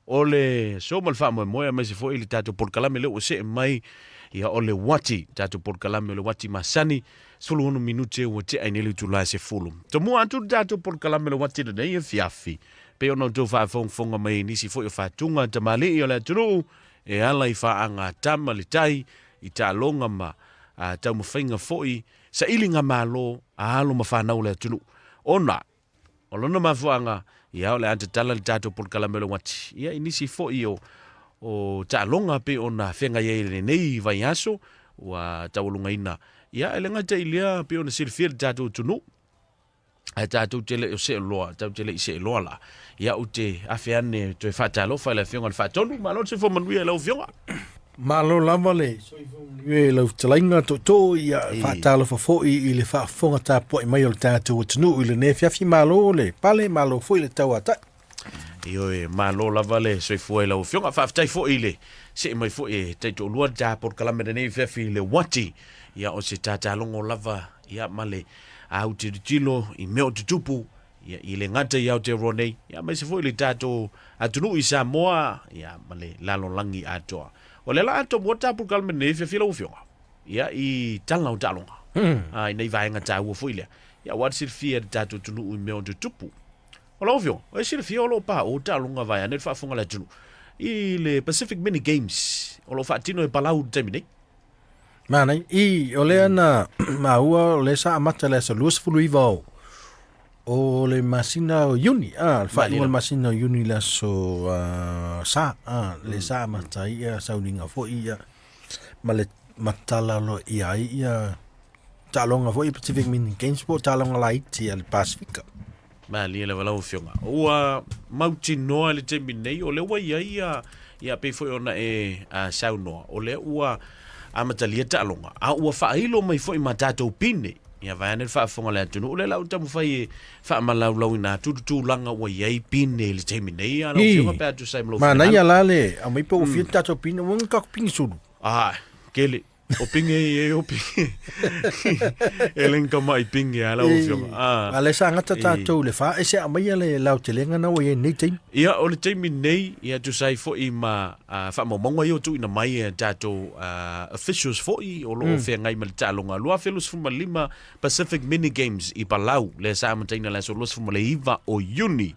ole so mal fa mo moya mai se fo ili tato Polokalame le o se mai ia ole Uati tato Polokalame ole Uati masani sulu unu minute o te ainele tula se fulu to mo atu tato Polokalame le Uati le ia fiafi pe ono to fa fonga mai nisi fo fa tunga te male i ole tru e ala i fa anga tama le tai i ta longa ma tau mo finga foi sa ilinga malo a alo ma fa na ole tru ona olona mafuanga ia ole ante tala le tato Polokalame le Uati ia inisi fo io o ta longa pe ona fenga ye le nei vai aso wa taulunga ina ia elenga te ilia pe ona silfir tato tunu a tato tele o se loa tato tele se loa la ia ute afeane to fata lo fa le fenga le fatonu malo se fo manuia lo fenga malo lava le so i fo ye lo tlainga to ia fata lo fo i le fa fonga ta po i mai o tato tunu i le ne fiafi malo le pale malo fo i le tawata io e malo lava le so i fo e lo fenga fa tai fo ile se mai fo e te to lua ta Polokalame de nei fiafi le Uati ia o se tata longo lava ia male au te tilo i meo te tupu ia i le ngata i au te ronei ia mai se fo i le tato atunu i Samoa ia male lalo langi atoa o le la ato mo ta Polokalame de nei fiafi lo fenga ia i tala o talonga ai nei vai ngata u fo ile ia wat sir fia tato tunu i meo te tupu o lo fio o sir fia o lo pa o talonga vai ane fa fonga la tunu i le Pacific Mini Games o lo fa tino e palau terminate mana i ole ana maua le sa amata le sa lus fulu iva o le masina o uni fa le masina o uni la so sa le sa amata ia sauninga fo ia male matala lo ia talonga fo i Pacific Mini Games po talonga la iti al Pacifica ma li le valau fionga ua mauti noa le te minei o le ua ia pe foi ona e sau noa o le ua amatalia talonga a ua whailo mai foi matatou pine ia vai ane whaafonga le atunu o le lau tamu whai whaamalau ina tutulanga ua iai pine le te minei a lau fionga pe atu sai mlo ma nai ala le a mai po o fia tatou pine wanga kako pine sulu kele o pinge e o pinge elenka mai pinge ala o fionga ale sa ngata tatou le fa ese a mai le lau te lenga na we nei teim ia o le teimi nei ia tu sai fo i ma fa mo monga yo tu ina mai tatou officials fo i o lo fe ngai mal talonga lo afelus fu malima Pacific Mini Games i palau le sa mataina la so los fu le iva o uni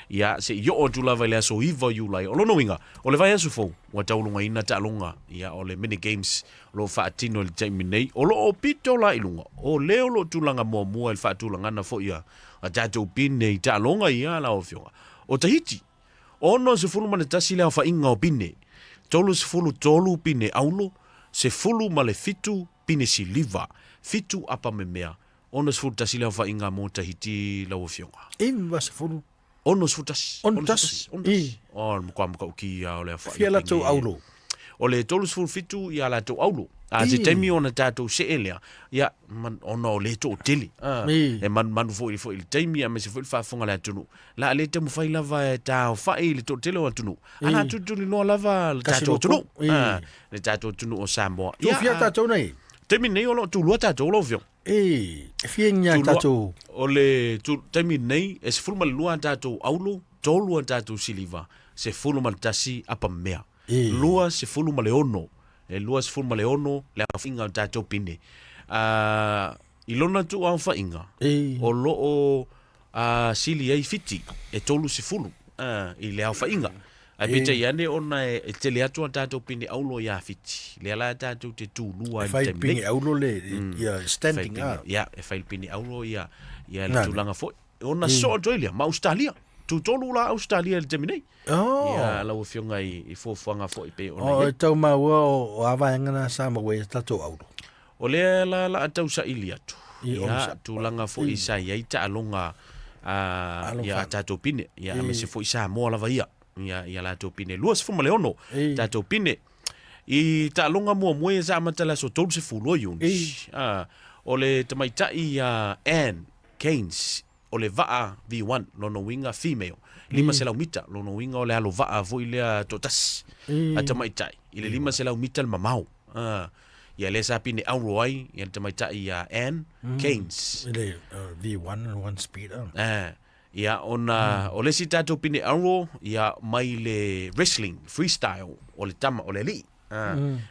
ia se yo o tu lava le so iva Iulai o lo noinga o le vai asu fo wa taulunga ina talonga ia o le Mini Games lo faatino le taimi nei o lo o pito la ilunga o leo lo tulanga mua el faatulanga na fo ia a tatou pine i talonga ia la o fionga o Tahiti ono se fulu mane tasi leo fa inga o pine tolu se fulu tolu pine aulo se fulu male fitu pine siliva fitu apa memea ono se fulu tasi leo fa inga mo Tahiti la o fionga imba se fulu ono se fulu tasi ono tasi o mkwamka uki ya o le fa fia la tau aulo o le tolu se fulu fitu ia la tau aulo a se temi ona tatou se elea ia ona o le to tele e man fo il temi a me se fo fa fonga la tunu la le te mo fai lava ta fa le to tele o tunu ana tu no lava le tatou tunu le tatou tunu o Samoa ia fia tatou nei temi nei o lo tu lo tatou lo vio fia nya tatou o le tu temi nei e se fulma lua tatou aulo tolu tatou siliva se fulma tasi apa mea lua se fulma le ono e lua se fulma le ono le afinga o tatou pine ilona tu au fainga o lo o sili ai fiti e tolu se fulu i le au fainga ai bita iane ona e tele atu a tatou pine aulo ia fiti le ala tatou te tu lua e fai pine aulo le ia standing ia e fai pine aulo ia le tulanga fo ona so Australia ma Australia tu tolu la Australia le teminei ia la o fionga i fofoga fo i pe ona tau maua o avaenga na Samoa e tatou aulo o le la tau sa ili atu ia tulanga fo i sa ia ta alonga ia tatou pine ia me se fo i Samoa lava ia la tatou pine luas fo maleono tatou pine i ta alonga mo e sa matala so tolu se fulo yuni o le tamaitai Anne Keynes o le vaa V1 lono winga female lima se lau mita lono winga o le alo vaa vo ilea totas atamaitai ile lima se lau mita le mamau ia le sa pine auro ai ia tamaitai Anne Keynes ile V1 and one speed Ia ona o le si tātou pine auro ia mai le wrestling freestyle o le tama o le li.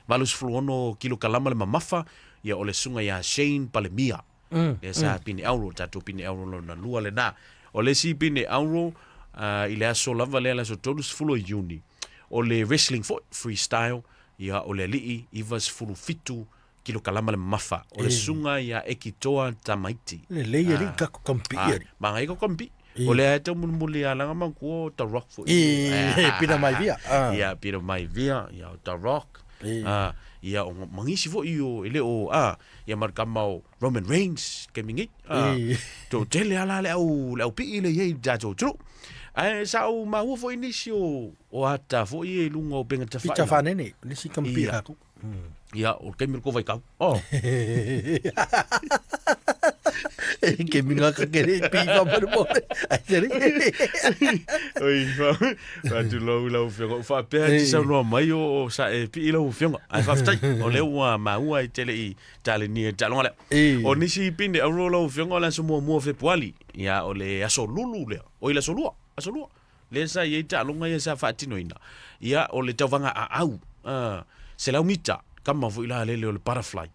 Valus fuluono kilo kalama le mamafa ia o le sunga ia Shane Palemia. Ia sa pine auro tātou pine auro na lua le na. O le si pine auro i le aso lava le aso tolus fulo iuni. O le wrestling freestyle ia o le li ivas fulu fitu kilo kalama le mamafa. O le sunga ia ekitoa tamaiti. Le leia li kako kampi. Manga iko kampi. O le ae tau muli alanga mangu o ta rock fo. Pina mai via. Ia, pina mai via. Ia o ta rock. Ia o mangisi fo i o ele o ia markama o Roman Reigns ke mingi. To tele ala le au pi le ye jato tru. Ai sa o maua fo inisi o ata fo i lunga o penga tafai. Pita fanene, nisi kampi aku. Ia, o kemir ko vai kau. Oh. Que minga ka kere piva marmore. Ai tere. Oi, fa tu lo fio fa pe sa no mai o sa e pi lo fio. Ai fa tai o le wa ma wa i tele i tale ni talo le. O nisi pinde a lo fio la so mo fe poali. Ya o le aso lulu le. O ile solua, aso lua. Le sa i talo ngai sa fa tino ina. Ya o le tawanga a au. Se la umita kama vo ila le butterfly.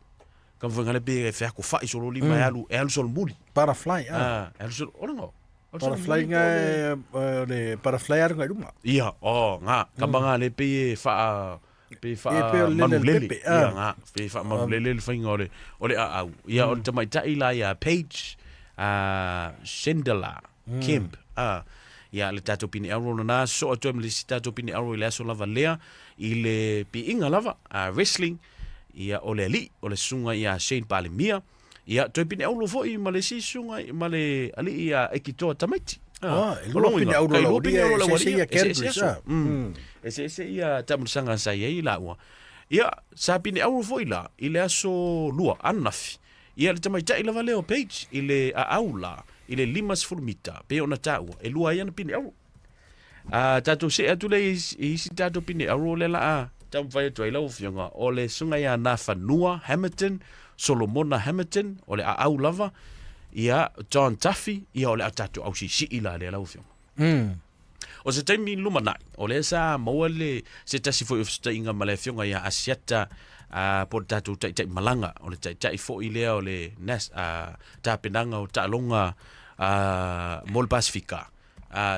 Kan foi ngale be fe ko fa isolo li mai alu sol muli Butterfly alu sol orango Butterfly nga le butterfly ar nga duma ia nga kambanga le pe fa manulele ia nga pe fa manulele fa ngore ole au ia on tamai tai la ia page Shendela Kemp ia le tato pini auro na so o le tato pini auro le so lava lea i le pi inga lava wrestling ia ole ali ole sunga ia Shane Palemia ia toi pine aulo foi ma le si sunga ma le ali ia ekitoa tamaiti lo pine aulo lo dia se ia Cambridge ese ia tamusanga sai ai la ua ia sa pine aulo foi la ile aso lua anafi ia le tamaita ile valeo page ile a aula ile limas formita pe ona taua e lua ia na pine aulo tato se atule i si tato pine aulo le la tam vai to ila ufionga ole sunga ya na fanua Hamilton Solomona Hamilton ole au lava ia John Tofi ia ole atatu au si ila le la ufionga o se taimi lumana ole sa mole se tasi fo sta inga male fionga ya asiata por tatu tai malanga ole tai fo ile ole nas ta penanga o ta longa mol pacifica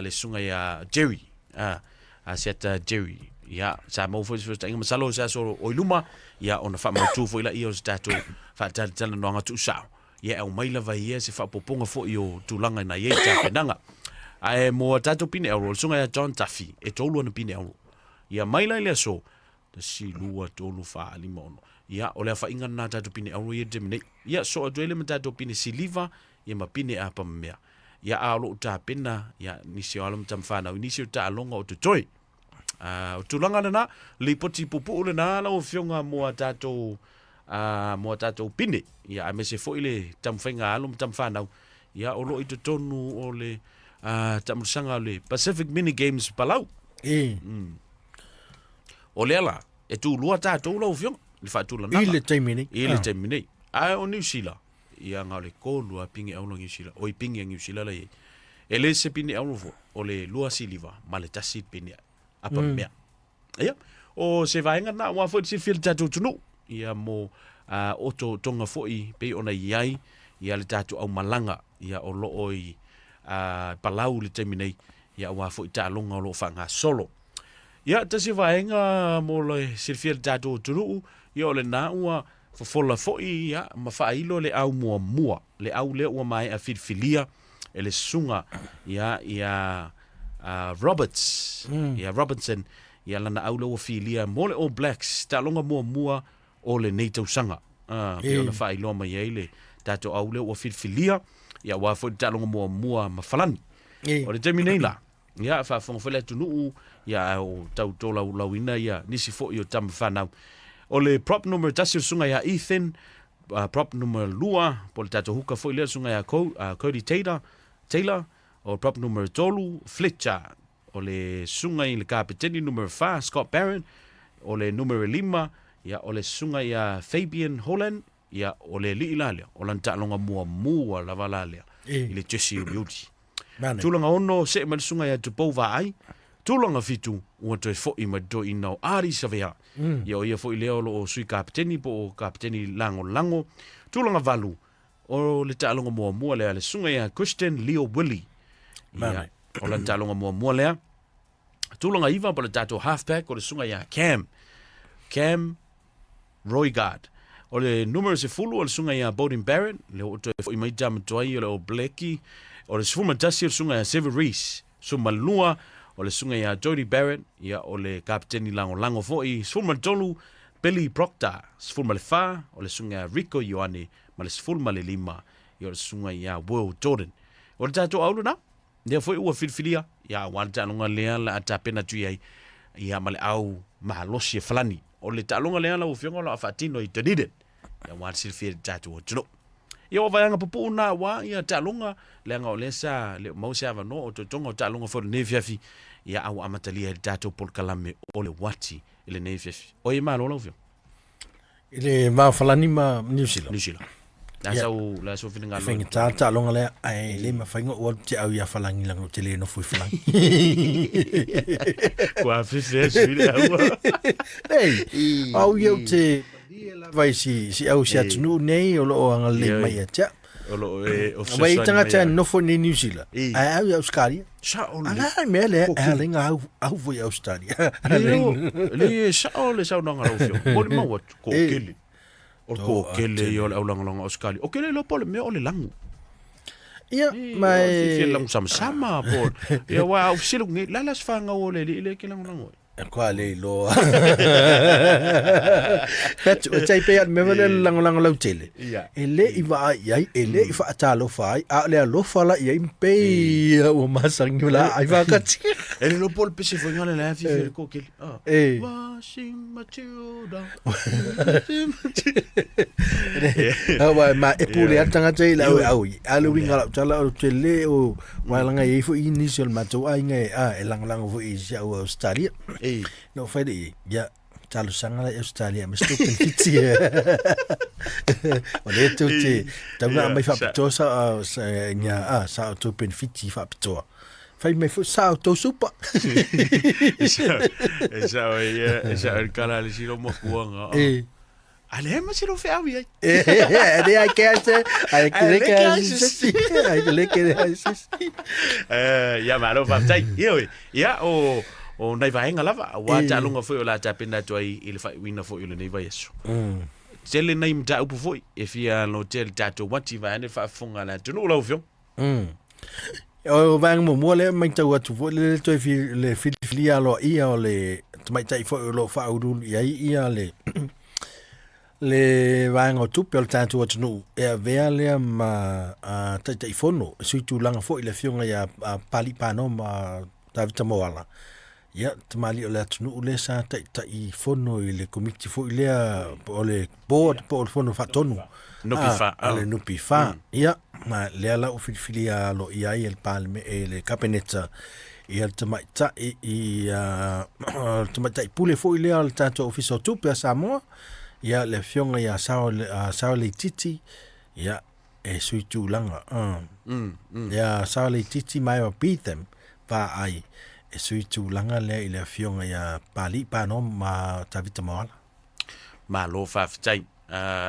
le sunga ya Jerry asiata Jerry ia sa mo fo sta inga masalo sa so oiluma ia ona fa mo tu fo ila io stato fa tal no nga tu sa ia o mai lava ia se fa poponga fo io tulanga na ia ta penanga ai mo tato pine euro sunga ya John Tofi e tolu na pine euro ia mai la ile so te si lua tolu fa limono ia o le fa inga na tato pine euro ia demine ia so adwele matato pine siliva ia ma pine apa mea ia alo ta pena ia nisi alam tam fa na nisi ta longa o te toi o tulanga na le poti pupu le na la o fionga mo tato pine ia me se fo ile tam fenga alum tam fa na ia o lo i te tonu o le tamusanga le Pacific Mini Games palau o le ala e tu lua tato lo fionga le fa tu lana ile taimini ai o New Zealand ia nga le ko lua pingi au New Zealand o i pingi New Zealand le ele se pini au o le lua siliva ma le tasi pini apa mea ia o se vaenga na wa fo se fil tatu tunu ia mo oto tonga foi pe ona iai ia le tatu au malanga ia o lo oi palau le terminei ia wa fo ta longa lo fanga solo ia ta se vaenga mo le se fil tatu tunu ia le na wa fofola foi ia ma failo le au mua le au le o mai a filfilia ele sunga ia Roberts ia Robinson ia lana aula o filia mole All Blacks ta longa mua o le NATO sanga pe ona fai lo mai ele tato aula o filia ia wa fo ta longa mua ma falani o le terminela ia fa fo fele tunu ia o tau tola lawina ia nisi fo yo tam fana o le prop number tasio sunga ia Ethan prop number lua por tato huka fo ile sunga ia Cody Taylor o prop number tolu Fletcher o le sunga i le kapiteni number 5 Scott Barron o le numero 5 ia o le sunga ia Fabian Holland ia o le liilalia o lanta longa mua lavalale i le Jesse Uati Tulanga ono se ma sunga ya tupo vai. Tulanga fitu ua toi fo'i ma do ina ari Savea. Ia o ia fo'i leo o sui kapiteni po o kapiteni lango. Tulanga valu o le ta'alonga mua lea le sunga ya Christian Leo Willie. Ia o le ta'alonga mua lea. Tulanga iwa po le tato halfback o le sunga ya Cam Roygard. O le numero se fulu o le sunga ya Bowden Barrett. Le o toi fo'i mai jam toai o le o Blackie. O le sifuma tasi o le sunga ya Severis. Sumalua o le sunga ya Jody Barrett. Ia o le kapiteni lango fo'i. Sifuma tolu Billy Proctor. Sifuma le fa o le sunga ya Rico Ioane. Ma le sifuma le 5 i o le sunga ya Will Jordan. O le tato aulu na. Nea fo'i ua filfilia. Ia wan ta'alonga lea la atapena tui ai. Ia ma le au mahalosi e falani. O le ta'alonga lea la ufionga la afatino i Dunedin. Ia wan silfia le tato o tuno. Ia o vaianga pupu na wa ia ta'alonga leanga o lesa le mausia vano o totonga o ta'alonga fo le nefiafi. Ia au amatalia le tato Polokalame o le Uati i le nefiafi. O ia mahalola ufionga. I le falani ma New Zealand. La so fina ngalo. Fengi ta longa le ai le ma fainga o te au ia falangi lango te le no fui falangi. Kwa fise sile au. Ei, au ia te vai si au si atunu nei o lo anga le mai atia. O lo of so. Vai tanga ta no fo ni New Zealand. Ai au ia Australia. Sa o le. Ala me le alinga au foi Australia. Le sa o le sa no ngalo fio. Mo le mau ko kele. O ko kele yo au langa Australia. O kele lo pole me o le langu. Ia mai fi lang sama po. Ia wa au silu ngi lalas fanga o le ke lango. Kwa le lo. Pat o tai pe me vele lango lau tele. Ele I va ai ele I fa talo fai a le lo fala ia impe o masangula ai va kat. Ele lo pole pese fo ngale la fi ko kele. Washing Matilda. Awa ma e pule atanga tai la au alu winga tala o tele o walanga e fo initial mato ai ngai e lango fo I ja o Australia. No fai ya talo sanga Australia me sto penfiti. O le tu te tanga mai fa pitosa nya sa to penfiti fa pitoa. Fai me fo sa to supa. Esa el canal si lo mo kuanga. Ale ma si lo fe avi. De ai que ya malo fa tai. Ya o nai vaenga lava wa talunga foi o la tapena toi I le fai wina foi o le nei vai eso. Tele nei mta upu foi e fia no tel tato wati va ane fa funga la tunu la ufio. O vang mo le mai tau atu foi le toi fi le filia lo ia o le mai tai foi lo fa uru ia le vang o tupe o tato atu no e vea le ma tai fono sui tu langa foi le fionga ia pali pano ma tavita moala. Ya tamali o le atunu le sa tai fono I le komiti fo le o le board po fono fatonu nupi fa ya ma le ala o filia lo ia el palme e le capeneta ia tamai tai pule fo le al tanto ofiso tu pe Samoa ya le fionga ya sao le titi ya e sui tu langa ya sao le titi mai o pitem pa ai e sui tu langa le I le fionga ya pali pano ma tavita moala. Ma lo fa fitai.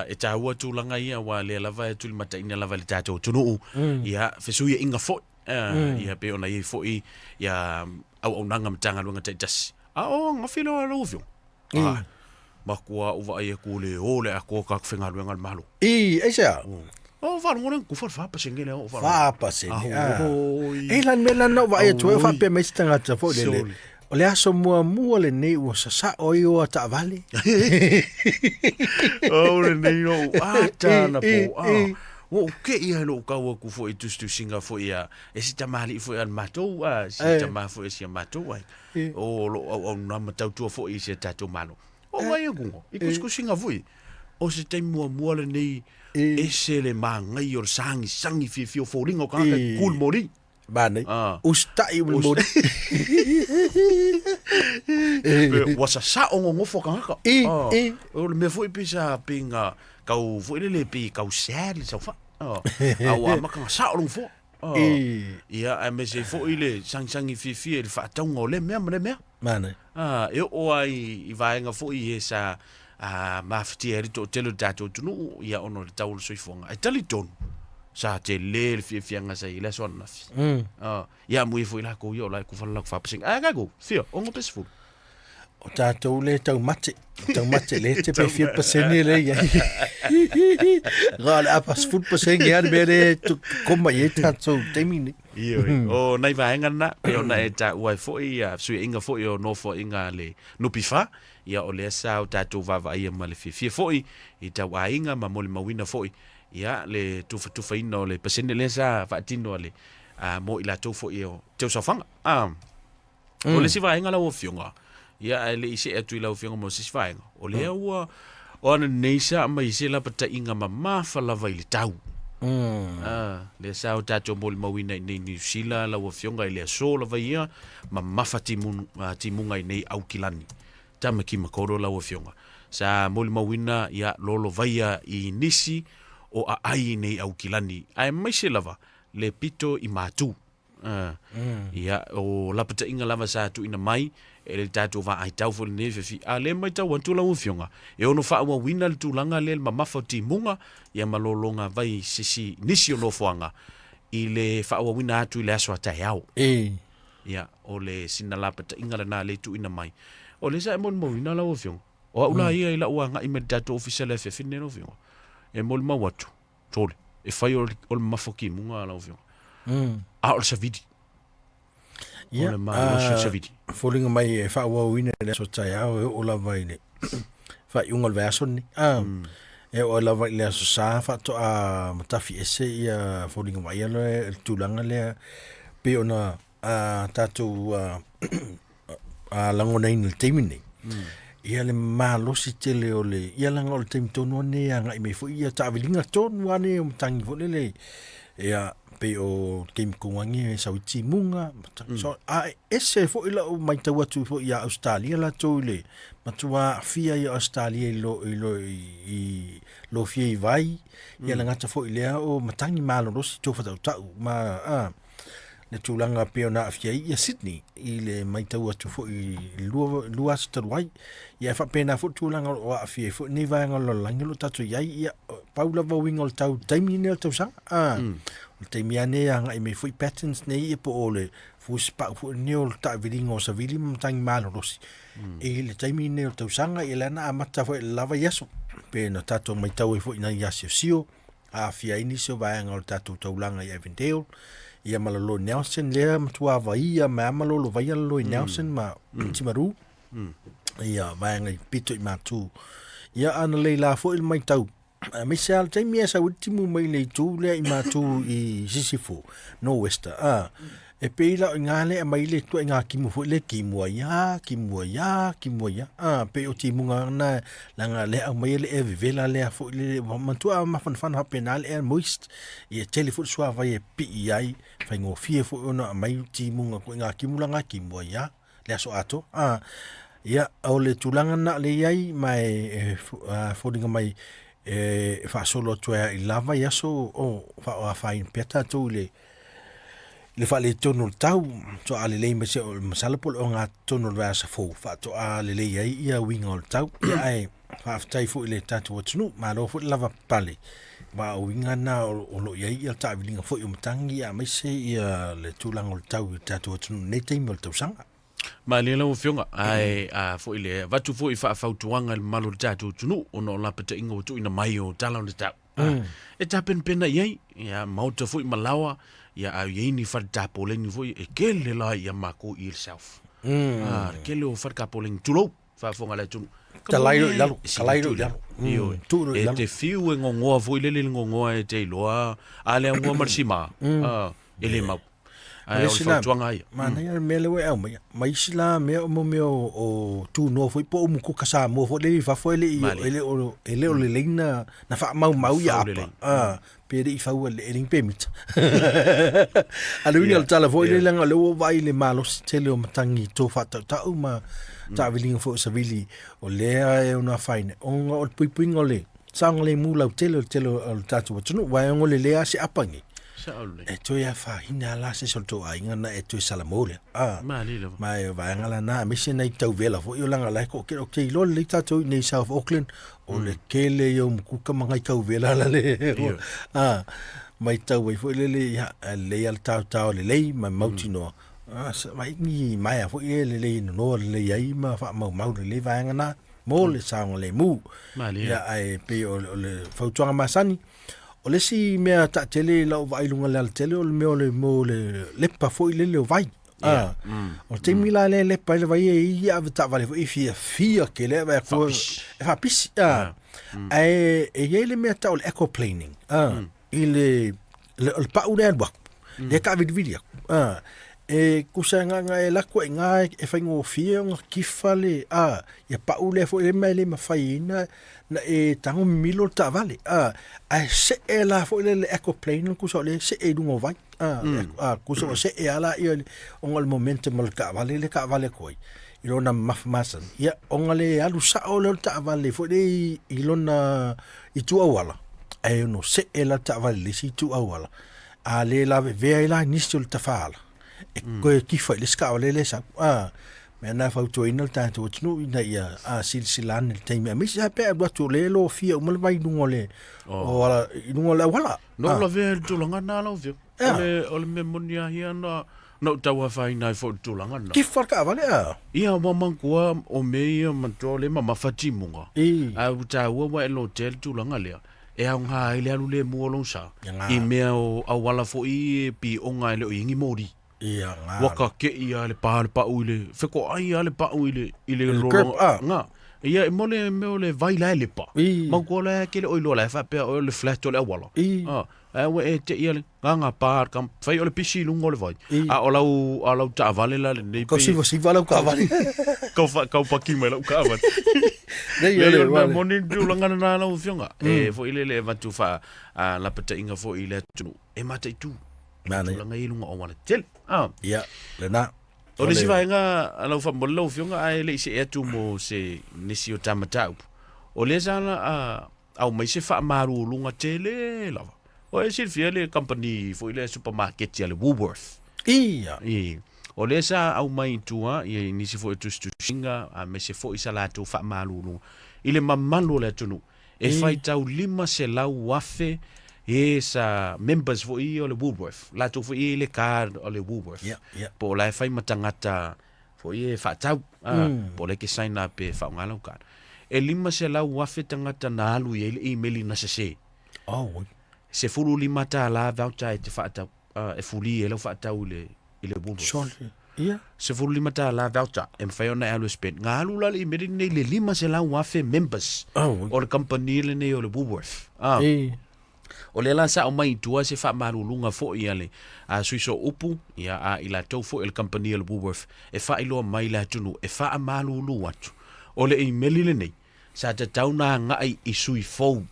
E ta ua tu langa ia wa le lava e tu mata ina lava le tato tunu. Ia fesui inga fo. Ia pe ona I fo I ia au nanga mtanga lunga te tas. O ngafilo alo ufio. Makua uva ai ku le ole a ko ka fenga luenga malo. Eisa. O va ngore ku fa pa sengele o va. Fa pa sengele. E lan melan no va e tu fa pe me stanga ta fo le. O le aso mua le nei o sa o io ta vale. O le nei no ata na po. O ke ia no ka wa ku fo I tu singa fo ia. E si tamali fo al mato si tama fo si mato ai. O o na mata tu fo I se tato malo. O vai ngungo. I ku singa fo I. O se te mua le nei e se le mangai o sangi fi fo ringo ka kul mori. Bane. Ustai ul mori. Wasa sa o ngofo ka. O le me fo I pisa pinga kau fo le pi kau sel so fa. Au ma ka sa o fo. ia a me se fo ile sang fi le fa tong ole me Mana. e o ai I vaenga fo I sa mafti eri to telo tato tunu ia ono le taulu soifonga ai tali tonu sa te le fianga sa I le sona fi ia mui fo ila ko yo la ku fala ku fa pasing ga go fio ongo pesfu O tātou le tau mate le te pe 4% le ia. Gale apas 4% ia bere tu koma ia tātou temini. Iyo o nai vaenga na pe ona e ta uai fo ia sui inga fo yo no fo inga le nupifa ia o le sa o tātou vava ia ma le fie fo I ta wainga ma mole mawina fo ia le tufa ina o le pasene le sa fa tino le mo ila to fo io te so fanga o le si vaenga la o fionga ia le ise atu ila o fionga mo si vaenga o le ua o ana neisa ma ise la pata inga ma mafa la vai le tau le sa o tato mole mawina nei New Zealand la o fionga I le Aso la vai ia ma mafa timunga I nei au kilani tama ki makoro la o fionga sa mole mawina ia lolo vai I nisi o ai nei au kilani ai mai se lava le pito I matu ia o lapata inga lava sa tu ina mai e le tatu va ai tau fo ne fi a le mai tau wantu la ufionga e ono fa wa wina le tulanga le mamafa timunga ia malolonga vai sisi nisi o no foanga I le fa wa wina atu le aso tai au ia o le sina lapata inga na le tu ina mai o le sa mon mo wina la ufionga o ula ia ila uanga I me tatu official fe finne no ufionga e mol ma watu tole e fai o mafoki munga la ufionga a o sa vidi ia o ma sa vidi folinga mai e fa wa wina le so tai au o la vai ne fa ungal version ni e o la vai le so sa fa to a matafi ese ia folinga mai le tulanga le pe ona tatu a langona in le temini ia le malosi tele o le ia langa o le temi tonu ane a ngai me fo ia tawilinga tonu ane o mtangi fo lele ia pe o game kungangi e sauti munga so a ese fo ila o mai tau atu fo ia Australia la tau le matua fia ia Australia I lo fia I vai ia langa ta fo ilea o matangi malo rosi tofa tau ma le tulanga pe ona afia ia Sydney I le mai tau atu fo I lua staruai ia fa pena fo tulanga o afia fo ni vai ngolo langelo tatu ia paula va wingol tau taimi ne tau sang taimi ane anga I me fo patterns nei e po ole fo spa fo neol ta vilingo sa vilim tang malo rosi e le taimi ne tau sanga e lana amata fo lava yaso pe no tatu mai tau fo ina yasio sio afia ini so vai ngol tatu taulanga ia Avondale ia malolo Nelson lea matua vaia ma malolo vaia lo Nelson ma timaru ia vaenga pito I matu ia ana leila fo il mai tau mai sal tai mia sa ultimo mai le tu le I matu I sisifu no westa e peila ngale mai le tu nga kimu fo le kimu ya pe o timunga na langa le mai le e vela le fo le matua ma fan ha penal e moist e telefon swa vai pi ai fa ngo fie fo ona mai timunga ko nga kimu langa kimu ya le so ato ia o le tulanga na le ai mai fo dinga mai fa solo tu I lava ya so o fa in peta tu le fa le tono tau to ale le me se masala pol nga tono va sa fo fa to ale le ia winga tau ia ai fa tai fo le tatu tunu ma lo fo lava pale ma winga na o lo ia ta vilinga fo yo mtangi ia me se ia le tulanga tau tatu tunu ne te mo tau sanga ma le lo fionga ai fo ile vatu fo I fa fautuanga le malo tatu tunu ono la pete ingo tu ina mai o tala le tau e tapen pena ia ia mauta fo I malawa ia au ni fa tapoleng fo e kele la ia mako yourself kele o fa kapoleng tulo fa fonga le tunu Kalairo lalo io tu e te fiu e ngongoa fo ile le ngongoa e te loa ale ngua marsima ele mau ai o fautuanga ia mana ia mele we au mai sila me o tu no foi po mu ko kasa mo fo le fa fo ele o le leina na fa mau ia pere I fau le ring pemit alu ni al tala fo le langa lo vai le malo tele o matangi to fa ta uma ta vilinga fo sa vili o le e una faina o puipingo le sang le mu lau tele o tatu tunu vai ngole le asi apangi Sauli. E toi a whahina la se solto a inga na e toi salamole. Mali lo. Mai vaanga la na misi nei tau vela fo i langa lai ko ke o ke ilo le tatou nei South Auckland o le kele yo mkuka mangai kau vela la le. Mai tau wai fo le le al tau le lei mai mauti no. Mai ni mai a fo le le no le ai ma fa mau le vaanga na mo le saunga le mu. Mali. Ya ai pe o le fautuanga masani. O le si mea ta tele la o vai lunga le tele o le mea mo le pa foi le vai. O te mila le pa le vai e ia ta vale foi fia ke le vai ko fa pis. E le mea ta o ecoplaning. Il le pa u le alba. Le ka video. E kusanga nga e lako e nga e whaingo fia nga kifale ia pa u le fo e mai le mawhaina na e tango milo ta vale a se e la fo le ecoplane kusa le se e dungo vai kusa se e ala ia onga le momentum le ka vale koi ilona mafmasan ia onga le alu sa o le ta vale fo le ilona i tu awala e no se e la ta vale si tu awala a le la vea ila nistul tafala e koe kifa le ska o le sa me na fa to inal ta to tnu ina ia silsilan le taimi mi sa pe ba to le lo fia o mal vai dungole o wala dungole wala no lo ve to longa na lo ve o le memonia hia no tawa fa ina fo to longa na kifa ka vale ia mama ko o me man to le mama fatimunga a uta wa e lo tel to longa le e a nga ile alu le mo lo sa I me o wala fo I pi o nga le ingi mori ia nga waka ke ia le pa uile feko ai ale pa uile ile lo nga ia mole me vai la le pa mangola ke le oilo la fa pe o le flat o le wala we e te ia nga pa kam fai o le pisi lungo le vai o lau ta vale la le ko si vale ka vale ka pa ki me la ka vale le moni du langa na la ufionga e fo ile le vatu fa la pata inga fo ile tu e mata tu langa I lunga o wana tel ia le na o le si vai nga ala fa mo lo fionga ai le se etu mo se nisi o tamata o le sana au mai se fa maru lunga tele lava o e si fia le company fo ile supermarket ya le Woolworth ia o le sa au mai tua I nisi fo etu singa me se fo isa la tu fa maru lunga ile mamalo le tunu e fai tau lima se lau wafe sa members fo I o le Woolworth Latu fo I le card o le Woolworth po la fai matangata fo I fa tau po le ke sign up e fa ngalo card e lima se la wafe tangata na alu I le email na se se fulu lima ta la voucher e te fa tau e fuli e lo fa tau ile Woolworth se fulu lima ta la voucher e fai ona alu spend ngalu la le email nei le lima se la wafe members o le company le nei o le Woolworth o le la sa o mai tua se fa marulunga fo I ale a suiso upu ia a ila tau fo el company le Woolworth e fa ilo mai la tunu e fa marulu atu o le email le nei sa te tauna ngai I sui fo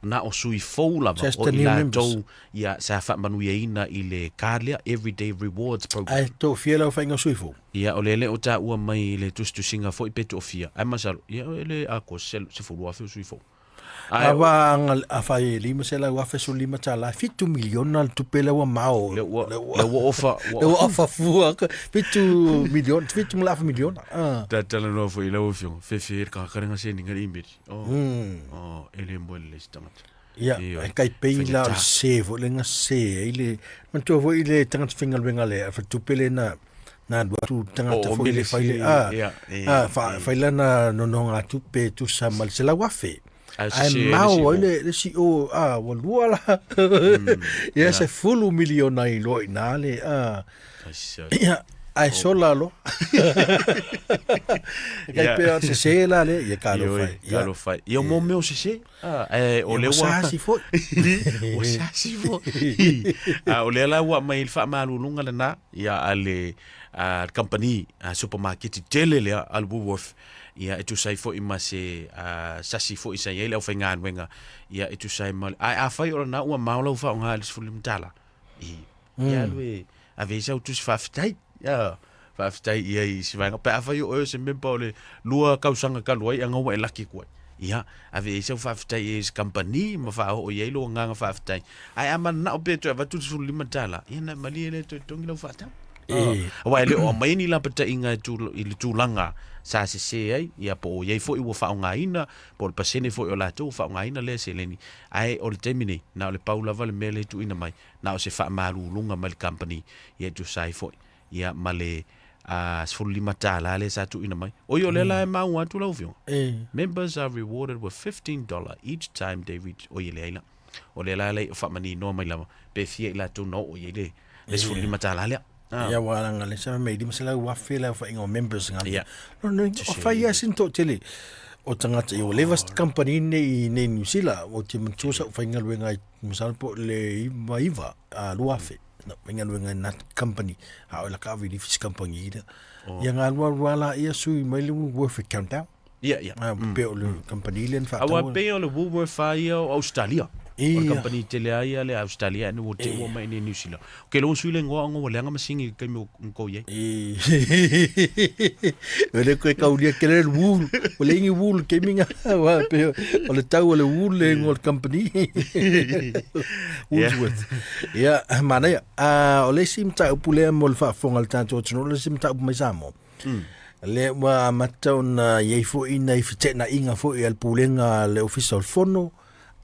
na o sui fo lava o ila tau ia sa fa manu ia ina I le Carlia Everyday Rewards Program ai to fiela o fainga sui fo ia o le o ta ua mai le tustu singa fo I peto fia ai masalo ia le a ko se fo lua fo sui fo awa a fai lima se la wafe so lima tala fitu milion al tupela wa mao le ofa fua fitu milion fitu mlafa milion ta tala no fo ile ofio fe ka karenga se ninga imbiri ele mo le stamata ia kai peila se vo lenga se ile man to vo ile tanga fingal bengale fa tupele na tu tanga fo ile faile faila na no nga tupe tu samal se la wafe ai mau le si o wa luala ia se fulu miliona I lo inale ai sola lo kai pe se la le ia caro fai io mo me o se o le wa si fo o sa si fo o le la wa mai fa malu lunga na ia ale company supermarket tele le al Woolworth ia e tu sai fo I mase sasi fo I sai ele o fainga wenga ia e tu sai mal a fai ora na ua maula fa nga le fo limtala ia lui a vesa o tu fa ftai ia I si vanga pa fai o se mempa le lua kausanga ka luai anga wa laki ko ia ave se whaafitai e company ma whao o iei lo nganga whaafitai ai ama na o peto ava tu sulu lima tala ia na mali ele to tongi lo whaatau wa ele o mai ni la pata inga i le tūlanga sa se ai ia po o iei fo i wa whaongaina po le pasene fo i o Latu whaongaina le se leni ai o le temine na o le paula vale mele tu ina mai na o se whaamalulunga ma le company ia tu sai fo ia ma le sfulu lima tala le sa tu ina mai o yo le la mau atu lau fio members are rewarded with $15 each time they reach o ye le o le la le whamani no mai lama pe fie la tu no o ye le sfulu lima tala le ia wala ngale sa me di masala wa fela fa ingo members ngale no o fa ia sinto tele o tangata i o levas company nei New Zealand o te manchosa fa inga luenga masala po le iva luafe na penga luenga na company ha o la ka vi fis company ida ia nga wala ia sui mai lu worth it countdown ia pe o le company len fa awa pe o le Woolworth fa ia o Australia o company tele ai le Australia no te o mai ni New Zealand ke lo sui le ngo le nga masingi ke mo ko ye ele ko ka ulia ke le wool o le ngi wool ke minga wa pe o le tau le wool le ngo company Woolworth ya mana o le sim ta pule mo le fa fongal tanto no le sim ta mai samo le wa mata na ye fo ina ifte na inga fo el pulenga le official fono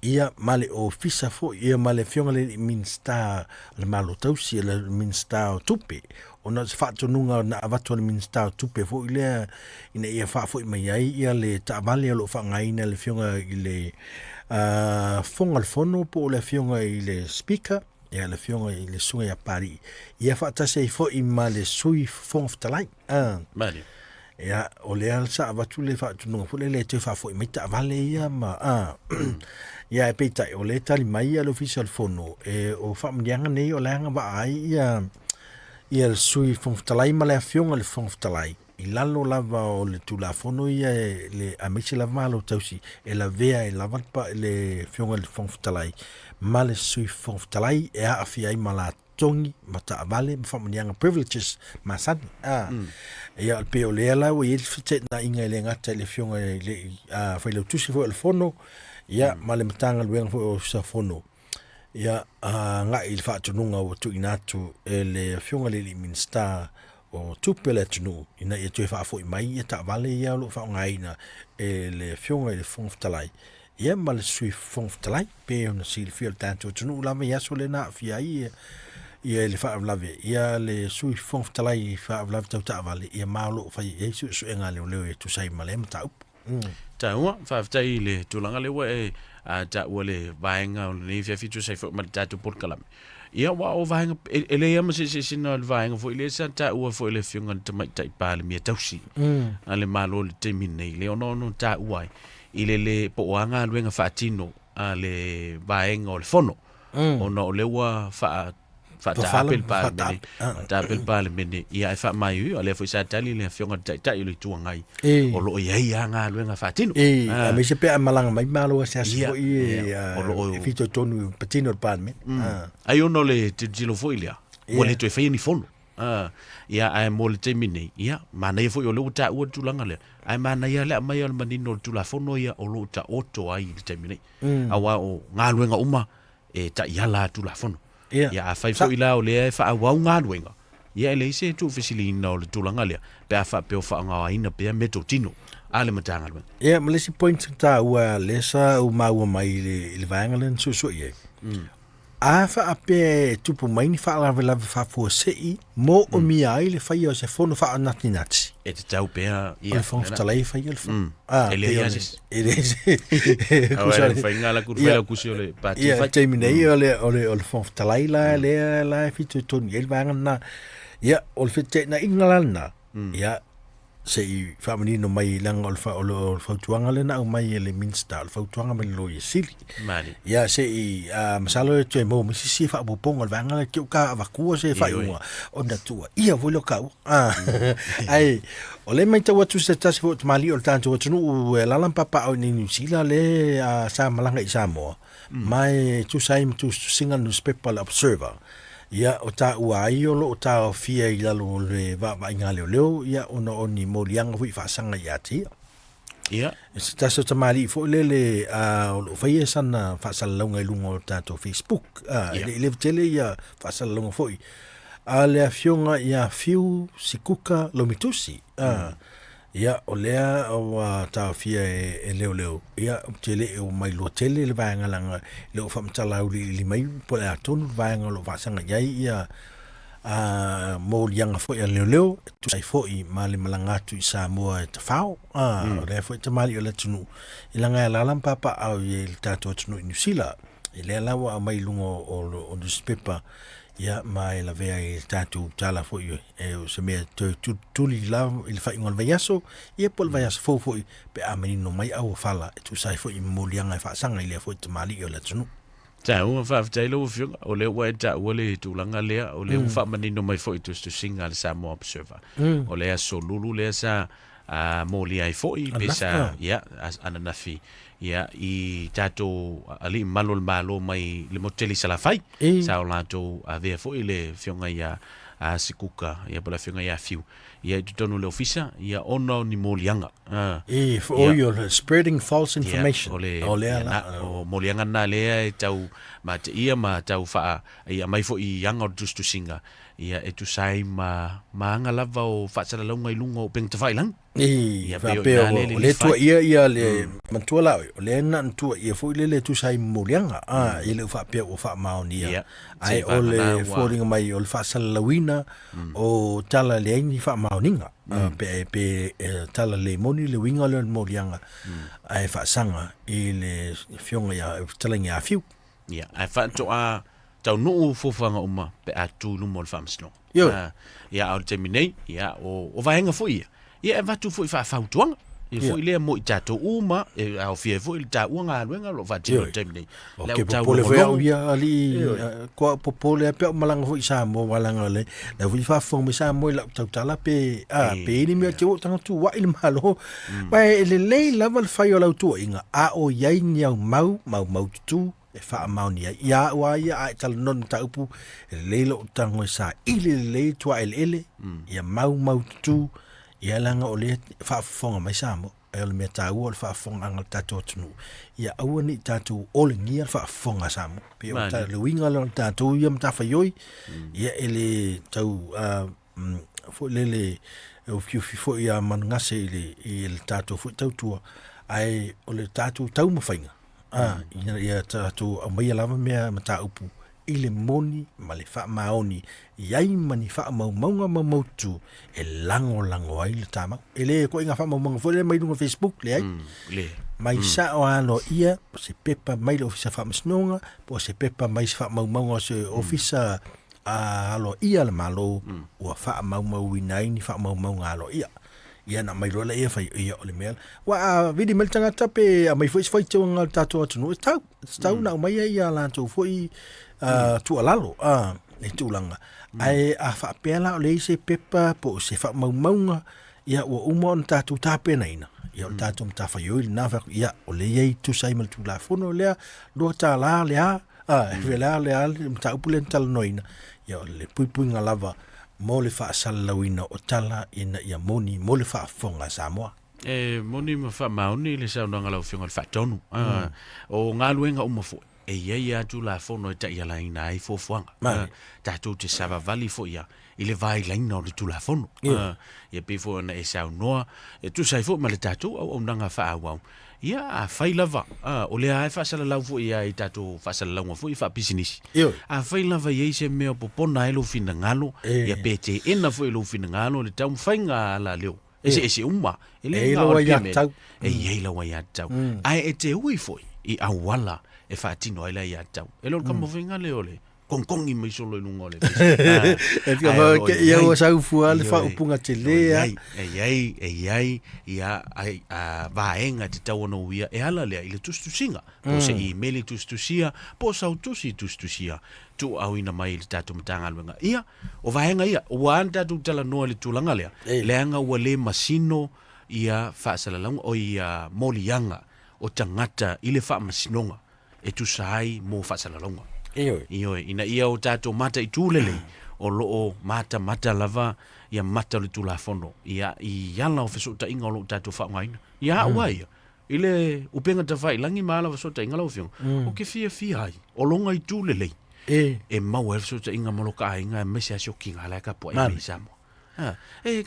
ia male o fisa fo ia male fionga le minsta le malo tausi le minsta tupe ona se fatto nunga na avato le minsta tupe fo ile ina ia fa fo mai ai ia le tavale lo fa ngaina le fionga ile fonga le fono po le fionga ile speaker ia le fionga ile sunga ya pari ia fa tase fo i male sui fong of the line mali ia o le alsa avatu le fatto nunga fo le te fa fo i mai tavale ia ma ia e peita o le tali mai al official fono o famdianga nei o langa ba ai ia le sui fonftalai ma le afionga le fonftalai i lalo lava o le tula fono ia le amici lava malo tausi e la vea e lava pa le fionga le fonftalai ma le sui fonftalai e a afia i ma la tongi ma ta vale ma famdianga privileges ma sani ia al pe o le ala o i fite na inga le ngata le fionga le fa le tusi fo le fono ia male matanga luenga fo sa fono ia nga il fa tununga o tu inatu le fionga le minsta o tupele tunu ina ia tu fa fo mai ia ta vale ia lo fa ngaina le fionga le fonftalai ia mal sui fonftalai pe on sil fiel tanto tunu la me ia solena fia ia le fa lave ia le sui fonftalai fa lave ta vale ia malo fa ia su enga le tu sai male mata ta ua whaafitai le tūlanga le ua ta ua le vaenga o le fia fitu sai fo ma tatu Polokalame ia wa o vaenga ele ia ma se sina le vaenga fo ile sa ta ua fo ile fiunga tamai tai pa le mia tausi ale malo le temine le ono ta ua ile le po anga luenga fatino le vaenga o le fono ono le ua ta apel pale mene ia e fa mai o le foi sa tali le fionga tai le tu ngai o lo ia nga luenga fatino a me se pe malanga mai malo sa so o lo fito tonu patino pan me ai ono le te gilo foilia o le to fai ni fono ia ai mo le temine ia mana ia foi o lo ta o tu langa le ai mana ia le mai o manino tu la fono ia o lo ta oto ai le temine awa o nga luenga uma e ta ia la tu la fono ia fai fo ila o le fa wa nga luenga ia le se tu fisili no le tulanga le pe fa pe fa nga ina pe meto tino ale matanga luenga ia me le si point ta wa le sa o ma wa mai le vangalen so ia a fa ape tupu mai ni fa la fa fo sei mo o mi ai le fa io se fono fa natinati e te tau pe ia fa talai fa il fa ele ia ele kusa fa ngala kurfela kusio le pati fa termine ole fa talai la fitu ton il va na ia ol fitte na ingalana ia sei family no mai lang ol fa tuanga le na mai le minsta ol fa tuanga me lo sili mali ia sei masalo te mo si fa bo pongo vanga ke ka va ku se fa ua onda tua ia volo ka ai ole mai te watu se tasi fo mali ol tanto watu no la lampa pa o ni New Zealand le sa malanga i Samoa mai tu sai tu single newspaper observer ia o ta uai o lo ta fia i lalo le va inga leo ia ono oni molianga hui fa sanga ia ti Ia. Se taso tamali fo lele o faia sana fasalonga i lunga o tato Facebook. Ile tele ia fasalonga foi. A le afionga ia fiu sikuka lomitusi. Ia o lea o tawhia e leo. Ia tele o mai lo tele le vaenga langa leo whamtala uli mai po le atonu vaenga lo vasanga iai ia mo lianga foi a leo tu sai foi mali malangatu i Samoa e tafao o le foi te mali o le tunu i langa la papa au i le tato tunu i New Zealand i le lawa mai lungo o newspaper ia mai la vea i tato tala foi e o se mea tuli la il fa ingol vaiaso ia pol vaiaso foi pe a menino mai au fala tu sai foi mo lianga fa sanga i le foi te mali o le tunu Tau fa tailo fiunga o le wa ta o le tulanga lea o le fa manino mai foi tu singa le Samoa observer o le so lulu le sa mo li ai foi pesa ia ananafi ia i tato ali malo mai le moteli sala fai sa o lato ave foi le fiunga ia sikuka ia pola fiunga ia fiu ia tonu le ofisa ia ono ni molianga for all your spreading false information o molianga na le tau ma ia ma tau fa ia mai fo i yanga tu singa ia e tu sai ma anga lava o fa sala longa i lungo peng te failang ia pe le tu ia le mantua o le na tu ia fo le tu sai molianga ia le fa pe o fa maonia ai o le falling mai o fa sala lawina o tala le ni fa maoninga pe tala le moni le winga le molianga ai fa sanga i le fionga ia tala ngia fiu ia ai fa to tau no fofanga uma pe atu lu mol famsno ia au terminate ia o vaenga foi ia va tu foi fa tuanga e foi le mo tato uma e au fie foi ta uanga luenga lo va terminate le tau le foi ia ali ko popole pe malanga foi sa mo malanga le la foi fa fo me sa mo la tau tala pe pe ni me te o tanga tu wa il malo ba le level fa yo la tu inga o yai ni mau tu e fa maunia ia wa ia ai tal non ta upu le lo tango sa ile le tua ele ia mau tu ia langa o le fa fonga mai samo e le meta o fa fonga ngal tato tunu ia au ni tato o le ngia fa fonga samo pe o ta le winga lo tato ia mta fa yoi ia ele tau fo le o fo ia mangase ile tato fo tau tua ai o le tato tau mafainga ia tatu mai lava mea mata upu ile moni ma le fa maoni iai mani fa mau tu e lango ai le tama ele ko inga fa mau fo le mai no Facebook le ai le mai sa o ano ia se pepa mai lo ofisa fa masnonga po se pepa mai fa mau se ofisa alo ia le malo o fa mau winai ni fa mau ngalo ia na mai rola ia fai ia ole mel wa vidi mel tanga tape mai foi tu ngal tato atu tau na mai ia la tu foi tu alalo e tu langa ai a fa pela ole se pepa po se fa mau ia o umon tatu tape na ina ia tatu mta fa yo na fa ia ole ia tu sai mel tu la fono le do ta la le vela le mta upulen tal noina ia le pui ngalava mo le fa salawina o tala ina ia moni mo le fa fonga Samoa moni ma fa mauni le sa nga la finga fa tonu o ngaluenga uma fo ia tu la fono ta ia la ina ai fo fuanga ta tu te sava vali fo ia ile vai la ina o tu la fono ia pe fo na e sa no e tu sai fo ma le tatu o nga fa wa ia fai lava o le ai fa sala lau fo ia i tatu fa sala lau fo i fa business fai lava ia se me o popona elo fina ngalo ia pete ena fo elo fina ngalo le tau fainga la leo ese uma ele lo ia tau ia lo ia tau ai e te ui fo i awala e fa tino ia ia tau elo kamo fainga leo le kongkongi mai solo in ngole e ka va ke ia o sa fu al fa upunga telea ai ia ai vaenga te tau no ia e ala le ile tustusinga po se email tustusia po sa tustusia tu au ina mai le tatu mtanga luenga ia o vaenga ia o anda tu tala no le tulanga le leanga o le masino ia fa sala lang o ia molianga o tangata ile fa masinonga e tu sai mo fa sala longa Iyo ina ia o tato mata i tūlele o loo mata lava ia mata le tulafono ia i ala o fesootaʻiga o loo tatou faaaogāina ia aʻua ia i le upenga tawhailangi māla wa sota inga lau whiong o ke fia ai o longa i tū lelei e mau e sota inga maloka ainga e mese asio kinga ala ka po e me Samoa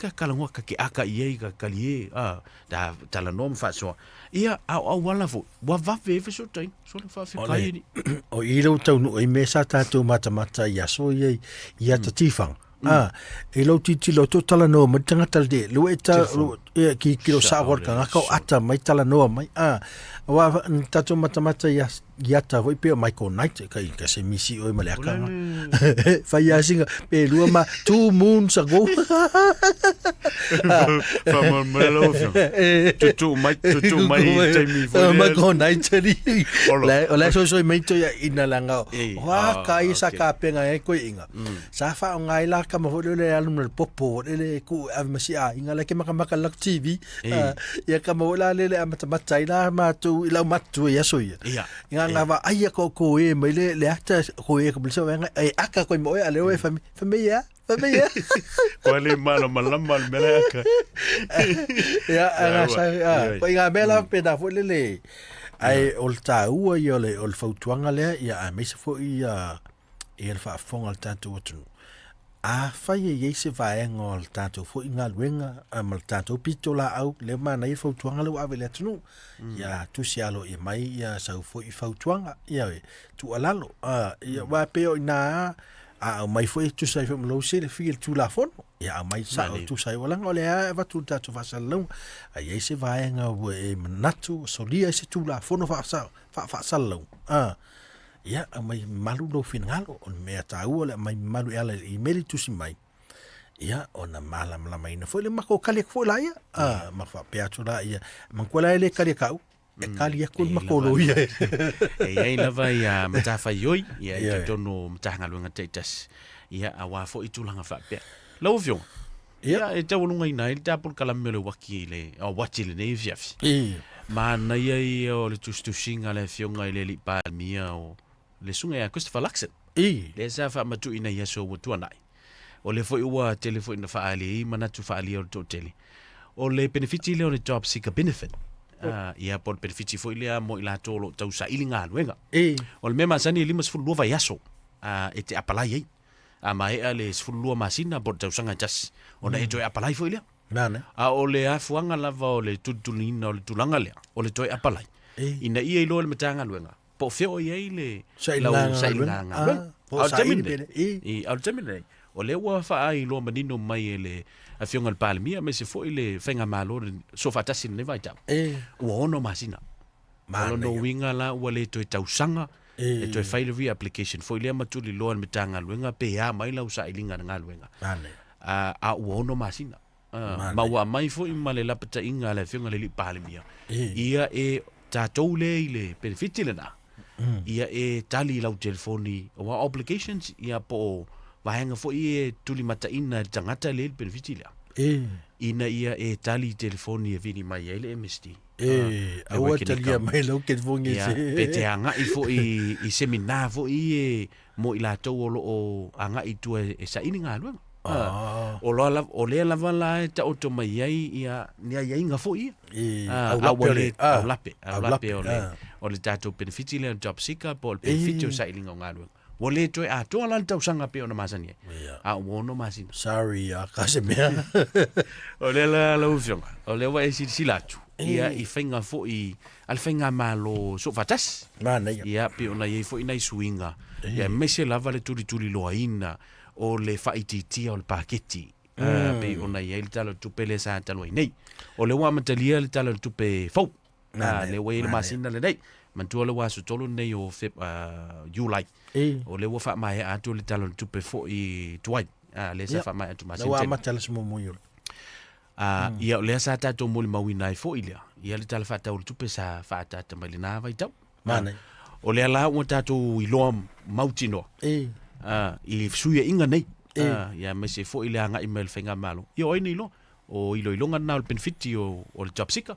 ka kalangua ka ke aka i ei ka kali da tala nom fa so ia au wala fo wa va ve sota inga so le fa fikai ni o i rau tau no i me sa tātou mata ia so i ia ta tifang e lo titi lo to tala no ma tanga tal de lo eta ki kilo sa war ka ka ata mai tala no mai wa tato mata ia ta voi pe mai ko night ka se misi o male aka fa ia singa pe lu ma 2 moons ago fa mon melo tu mai te mi foi ma ko night ni la so mai to ya ina langa wa ka isa ka penga e ko inga sa fa ngai la ka mo le alum le popo le ku avmasia inga la ke maka la TV ya ka mo la le mata ina ma tu ila matu ya so ya nga va ai ko e mai le ata ko e ko so nga ai aka ko mo ale o famia ko le malo malama mele aka ya nga sa ko nga bela peda fo le ai ol tau yo le ol fautuanga le ya a me se fo ia e fa fonga tanto tu a fai e se vai ngol tanto fo inga luenga mal tanto pitola au le mana i fautuanga le ave le tunu ya tu sialo e mai ya sa fo i fautuanga ya tu alalo ya wa peo na mai foi tu sai fo lo se le fil tu la fon ya mai sa tu sai wala ngole va tu tanto fa salong ai se vai nga e natu solia se tu la fon fa salong ya mai malu do finalo on me tau le mai malu ala i meli tu si mai ya ona mala mai na foi le mako kale foi la ya ma fa peatu la ya man kola le kale kau e kali ya kul mako lo ya ai lava ya mata fa yoi ya tono mata ngalo nga teitas ya awa fo itulanga fa pe lo vio ya e tau lunga ina il tapul kalame le waki le o wati le nei fiafi ma na ia o le tustusinga le fionga ile li pa mia o le sunga ya Christopher Luxon le sa fa matu ina ya so tu anai o le foi ua telefone na fa ali mana tu fa ali o to tele o le benefiti le o le job seeker benefit ia por benefiti foi le mo ila tolo tau sa ilinga luenga o le mema sani lima sfulu luva yaso e te apalai mai ale sfulu luva masina por tau sanga jas ona e toi apalai foi le nana o le afuanga lava o le tutulina o le tulanga le o le toi apalai ina ia ilo le matanga luenga po feo ye le sailanga al termine o le wa fa ai lo manino mai ele a fionga al palmia me se foi le fenga malo so fa tasi ne vai ta o ono masina malo no winga la o le to tausanga e to file application foi le matuli lo an metanga luenga pe a mai la usa ilinga nga luenga a o ono masina ma wa mai foi male la pata inga le fionga le palmia ia e tatou le benefiti le na ia e tali lau telefoni o obligations ia po vahenga fo e tuli mata ina tangata le benefiti le ina ia e tali telefoni e vini mai ele MSD awa tali mai lo ke vongi se pete anga i fo i seminar fo i mo ila to o anga i tu e sa ininga lu o le la vala ta auto mai ia nia inga fo i lape o le tatou benefiti le job seeker po le benefiti o sa ilinga ngalu o le toi a to ala tau sanga pe ona masani a ono masina sorry ka se mea o le la ufiona o le wa si latu ia i fenga fo i al fenga malo so fatas mana ia pe ona i fo ina suinga ia mese lava le tuli loaina o le faititi o le paketi pe ona i le talo tu pele sa talo nei o le wa matalia le talo tu pe fo le wa le masina le nei mantua le wa so tolo nei o fe Iulai o le wa fa mai atu le talo tu pe fo i tuai le sa fa mai atu masina wa matala smo mo yo ia le sa ta to mo le mawina fo ilia ia le talo fa ta tu pe sa fa ta ta mai na vai tau mana o le la o ta to i lo mautino i suia inga nei ia me se fo ile anga email fenga malo ia oi ni lo o ilo ilonga na o benefiti o le job seeker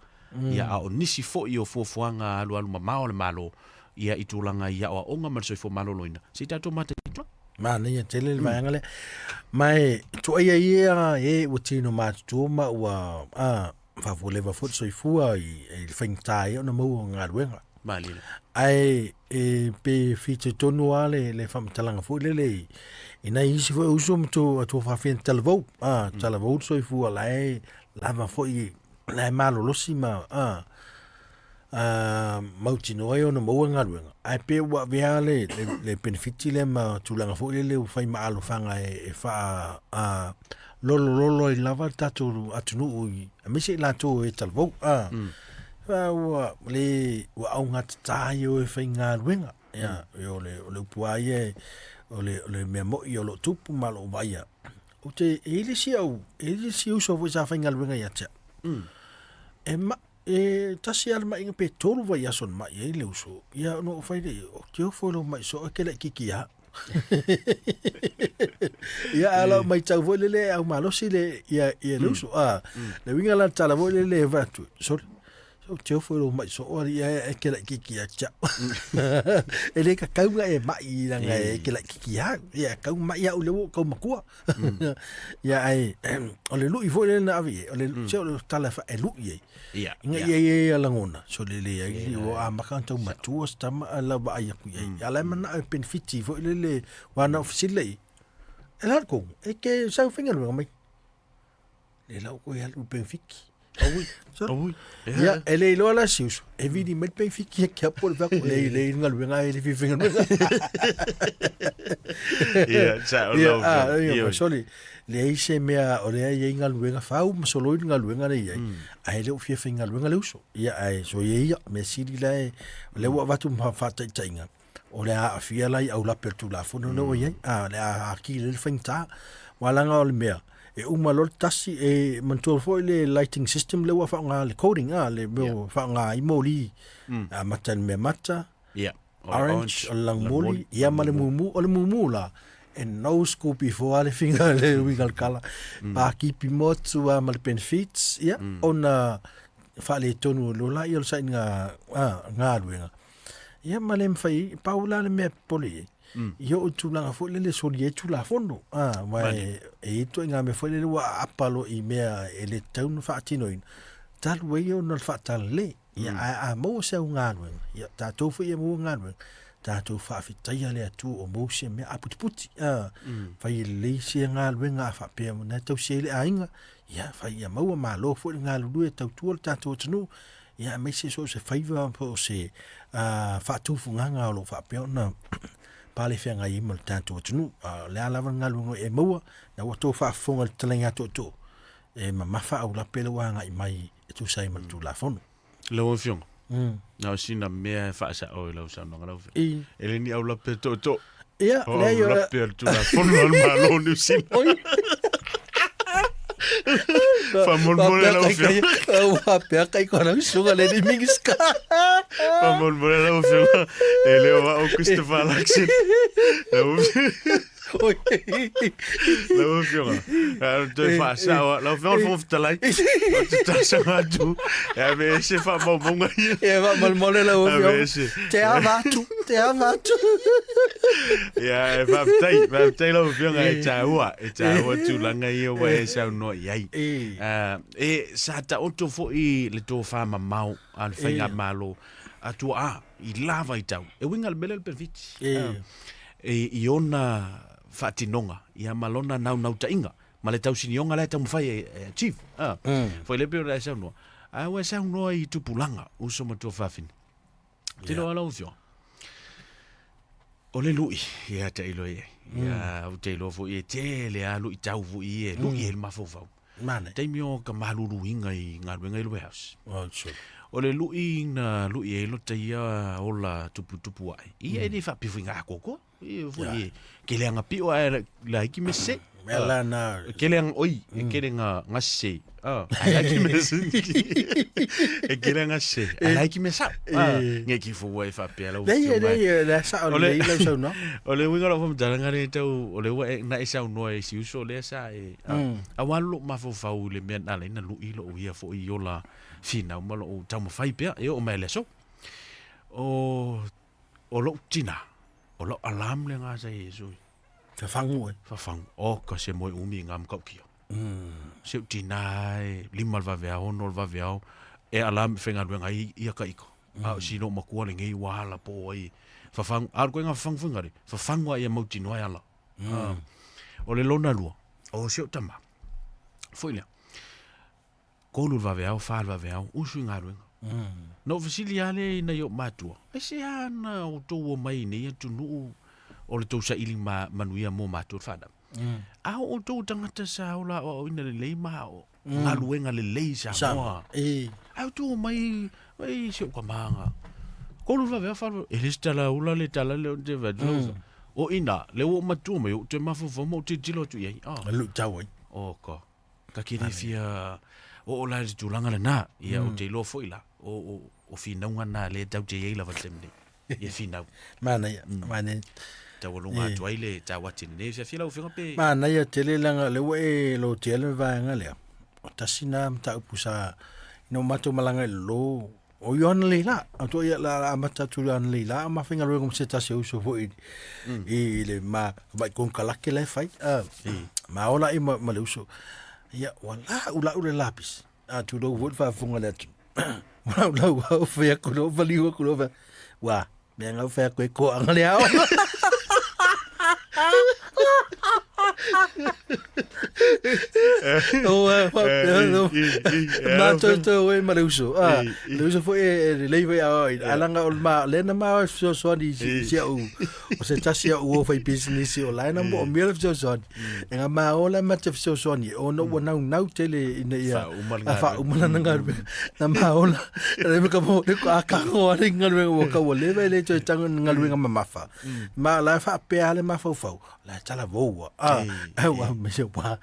ia o nisi fo i o fofoanga alu mama o le malo ia itulanga ia o onga mal so fo malo loina si tato mate Mana ia tele le vanga le. Mai tu ia uti no ma tu ma wa fa vo le va fo so fua I fing tai ona mo nga ruenga. Mali. Ai pe fite tonu ale le fam talanga fo le ina isi fo uso mto to fa fin talvo talvo so fua lai lava fo I lai malo losima mauti no ai ona mo nga ruenga ai pe wa viale le benefiti le ma tulanga fo le fai ma alo fanga fa lolo I lava tatu atunu a misi la to talvo fa wa le wa au ngata yo fai nga ruenga ya yo le puaie le me mo yo lo tupu malo vaya o te ele si so vo sa fai nga ruenga ya cha tasi al mai pe tolu vai ason mai le uso ia no fai de o te fo lo mai so ke le kiki ya ia ala mai tau vo le au malo si le ia le uso le winga la tala vo le vatu so te fo lo mai so ia ke le kiki ya cha ele ka kau ga mai la ga ke le kiki ya ia kau mai ya le ko makua ia ai o le lu I vo le na avi o le se o tala fa e lu ia ia langona so le ai o a makanto matua stama ala ba ia ku ia ala mana benefiti vo le wana ofisile ela ko ke sa finga lo mai le la ko ia lu benefiki oui ya ele lo la sius evidi met benefiki ke por va ko le ngal venga ele fi finga sa lo so le ise mea o le ai ngal venga fau ma solo ngal venga le ai le fi finga venga le uso ia ai so ia me sidi le wa va tu fa tainga o le a fia lai au la per tu la fono no ia le a ki le finta wala nga o le mea uma lol tasi mantul fo le lighting system le wa fa nga le coding le mo fa nga I moli matan me mata orange lang moli ia male mumu o le mumu la and no scoop before le finga le wigal kala pa ki pimotsu mal benefits ona fa le tonu lo la yo sa nga luenga ia male mfai paula le me poli yo tu la fo le so ye tu la fondo mai to nga me fo le wa apalo I mea ele tau fa tino tal we yo no fa tal le ya mo se nga no ya ta to fo ye mo nga no ta to fa fitai le tu o mo se me aputi fa le se nga le nga fa pe mo na to se le ainga ya fa ya mo ma lo fo nga lu e tu ta to tnu ya me se so se faiva po se fa tu fu nga lo fa pe na pale fenga I mal tanto tunu le ala nga lu e mo na wa to fa fonga tlenga to ma fa au la pelo wa nga I mai tu sai mal tu la fon lo fiong na sina me fa sa o lo sa no ngalo ele ni au la pe to ia le yo la pe tu la fon no ma lo ni sin fa mon la fiong wa pe kai ko na suga le di mingiska fa mon la fiong ele wa o Christopher Laxin Leofo fiona. Tu fa sa la fiona fo talai. Tu ta sa tu. E me se fa mo monga ia. E va mal mole la fiona. Te avatu. Ya e fa tai la fiona e taua tu langa ia wa e sa no ia. E sa ta otto fo I le to fa mamau al fenga malo. Atu I lava I tau. E winga bele per vit. E ona fatinonga ia malona nau tainga male tau sinionga la tau fai chief foi le pe sa no wa sa no I tupulanga uso mo to fafin tino ala ufio ole lui ia te ilo ia o te lo fo e te le alu I tau fu I lui el mafofau mana te mio ka malulu inga I ngalwenga I house ole lui na lui e lo te ia ola tupu ai ia ni fa pifinga koko foi ke le nga pio la ki me se ela na ke le oi ke le nga ngase ai ki me se ke le ngase ai ki me sa nge ki fo wa fa pe la le sa ole le so no ole winga lo fo danga re tau ole wa na isa no e si uso le sa a walo ma fo fa u le men ala ina lu ilo o ia fo I ola fina o malo o tau fai pe e o mai le so o lo tina o lo alam le nga sa Yesu Fafangu. Ka se mo umi ngam kau kia. Se tinai, lima vaveao, nol vaveao, e alam whenga ruenga ia ka iko. Sino makua le ngei wahala po ai. Fafang, koe ngā whangwhingare. Fafangwa ia mauti noai ala. O le lona lua. O se tama. Foilea. Kolu vaveao, whaal vaveao, usu ngā ruenga. No vasili ale na yo matua. E se ana o tō o mai nei atu nuu o le tau sa ili manuia mō matua whada. O tō tangata sa o la o ina le lei maa o ngā luenga le lei Samoa. Au tō mai, se o ka maanga. Kolu vaveao whaal, e les tala ula le tala le o te vadu. O ina, le o matua mai o te mafufa mo te tilo tu iei. Lu tawai. O ka kiri fia o la le tūlanga le nā, ia o te Leofo ila. O whinaunga nā le tau te iei lava temne. Ia whinau. Mana Tau alunga atu aile, tau watine. Ne fia whilau whinga pe. Mana ia te le langa le ue lo te ele vaenga lea. O tasina mta upusa ino mato malanga lo. O yohana leila. Ato ia la amata tu yohana leila. Ma whinga roe kum se tasi uso fo i le ma vai kon kalake le fai. Ma ola i ma le uso. Ia wala ula ule lapis. Tu do vod fa funga le atu. Wala o fea kuno valiwa kuno va. Wa, me nga fea ko anga le ao. Mato e mareuso. Leuso foi leve alanga o ma lena ma so di sia o se tasia o foi business o lena mo mel so nga ma ola ma te so ni o no na tele ina ia fa umana nga na ma ola le ka mo le ka ko ringa o ka o leve le to tanga nga nga mafa ma la fa pe ale ma fo la tala vo wa me se pa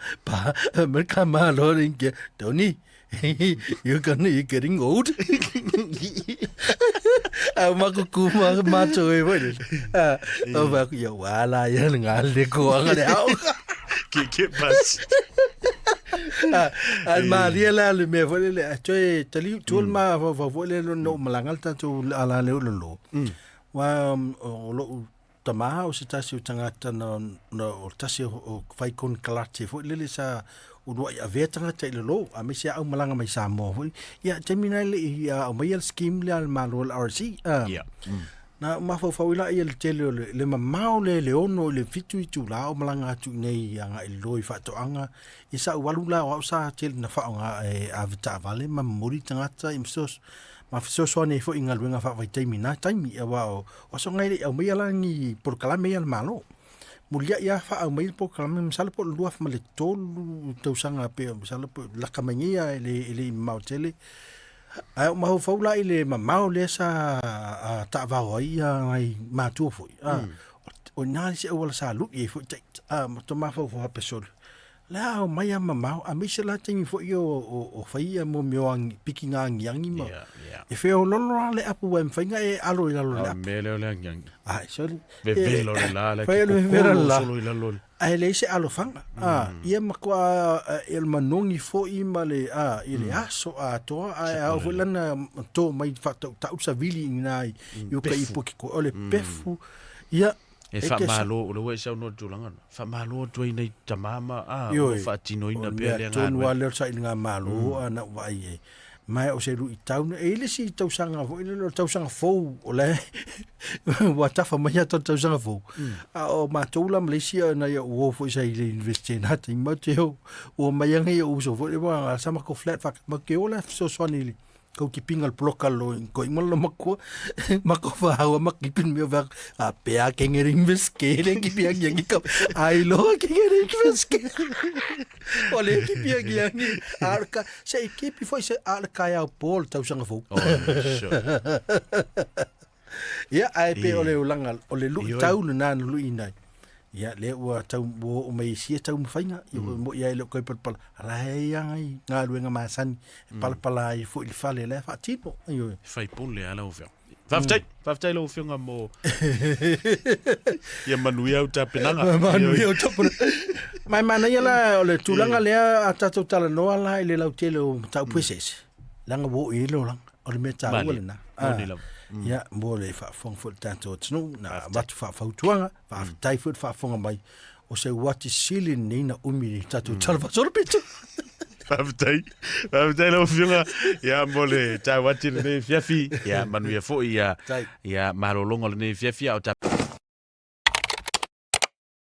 me ka ma lo ringe Tony you're getting old. Aku kuma macho e voi. Ba ya wala ya ngale ko ngale au. Ke pas. Al Maria la le me voi le toi tali tul ma vo le no malangal ta tu ala le lo. Wa lo tama o se tasi o tangata no tasi o fai kon kalate foi le sa uno ia vetanga te lo a me sia au malanga mai Samoa foi ia terminal ia o mai scheme le al malol RC na ma fo ila ia le tele le mamao le ono le fitu tu la o malanga tu nei anga i loi fa to anga isa walula o sa tel na fa nga a vita vale ma mori tangata imsos ma fiso so nei fo inga luenga fa vai termina taimi e wa o so ngai o mai ala ni Polokalame al malo mulia ia fa au mai Polokalame misala po lua fa le tolu tau sanga pe misala po la kamangia ele mautele ai ma ho faula ile mamao le sa ta va oi ai ma tu foi o nani se o sa lu e foi ma to ma fo pesol la o mai mamao a misala timi fo o fai mo mioang pikinga ngiangi ma e fe o lolo le apu em fainga e alo le mele le ngiangi sorry ve lo la le solo ila lo ai le se alo fanga ia makwa el manongi fo i male ile aso to o volana to mai fa ta usa vili nai yo kai poki ko ole pefu ia e fa malo o le we sa no tulanga fa malo to nei tamama o fa tino ina pe le nga no le sa ina malo ana vai mai o se lu itau ele si tau sanga vo ele tau sanga fo ole wa ta fa mai tau sanga fo o ma tola Malaysia na ya o fo sa ile investe na te mo te o mai nga o so fo le wa sa ma ko flat fa ma ke ola so sonili ko ki pingal plokalo ko imol makko fa hawa makipin mi va a pe a kengeri inveske le ki pia gi ka ai lo kengeri inveske ole ki pia gi arka se ekipi foi se arka ya pol tau sanga fo ya ai pe ole ulanga ole lu tau na lu inai ya le wa tau o mai sia tau mfainga mo ya le ko pal rai ai nga luenga masan pal i fo il fale le fa tipo io fai pulle ala o fer faftai lo finga mo ya manuia uta penanga manuia uta mai mana ya la le tulanga le ata totala no ala ile la tele o tau pueses langa bo i lo lang o le meta o le na ya mo le fa fong fo tanto tnu na bat fa tuanga fa tai fo fa fonga mai o se Uati sili nei na umi tatu talafasolo pitu. Pavitai la fiunga ya mole tai wati le fiafi ya manu ya fo ya malolonga le fiafi au